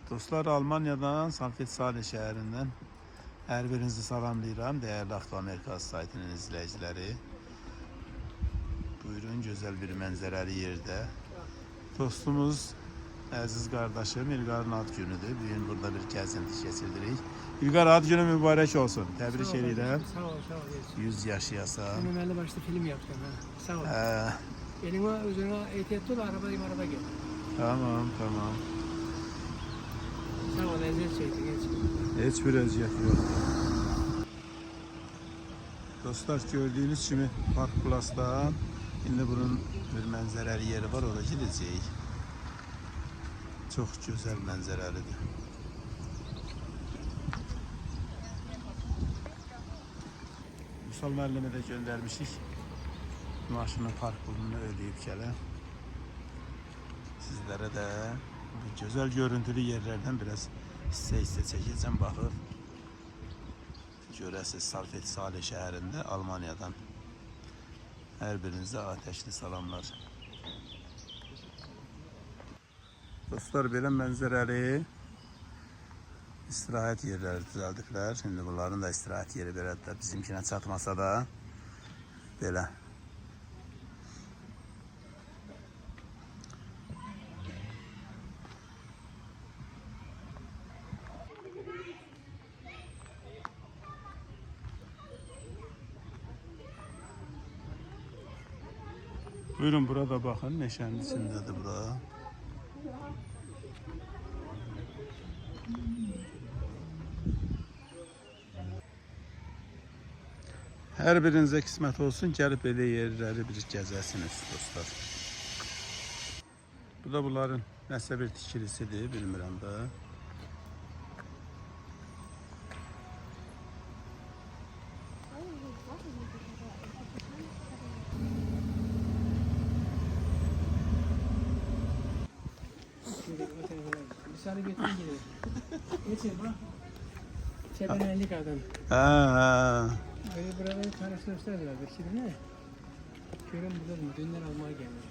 Dostlar, Almanya'dan Sankt Salih şəhərindən hər birinizi salamlayıram. Değerli Aktu Amerika saytının izleyicileri. Buyurun, güzel bir mənzərəli yerde. Dostumuz, əziz qardaşım İlqarın ad günüdür. Bugün burada bir gəzinti keçirdirik. İlqar, ad günü mübarək olsun. Təbrik edirəm. Sağ ol, sağ ol. 100 yaşayasan. Ben Ömer'le başta film yaptım. Ha. Sağ ol. Elime özüne ehtiyat ol, araba gel. Tamam. Sağ ol, eziyet çekti, geç. Hiçbir əziyyət yoxdur. Dostlar, gördüğünüz kimi Park Plus'tan indi bunun bir mənzərəli yeri var, oraya gidəcəyik. Çox gözəl mənzərəlidir. Musal müəllimi də göndərmişik. Maşının park pulunu ödəyib gələn. Sizlərə də bu gözəl görüntülü yerlərdən biraz hissə çəkəcəm, baxıb. Görəsiz, Sankt Salih şəhərində, Almanya'dan. Hər birinizə ateşli salamlar. Dostlar, belə mənzərəli istirahət yerləri düzəldiblər. Şimdi bunların da istirahət yeri belədir. Bizimkinə çatmasa da belə. Buyurun, burada bakın, meşənin içindədir bura. Hər birinizə qismət olsun, gəlib belə yerləri bir gəzəsiniz dostlar. Bu da bunların nəsə bir tikilisidir, bilmirəm də. Misali getirin geliyor. Geçin bak. Çeperenlik adam. Böyle buraları karıştırmışlar biraz. Şimdi ne? Körüm burada mı? Dünden almaya gelmiş.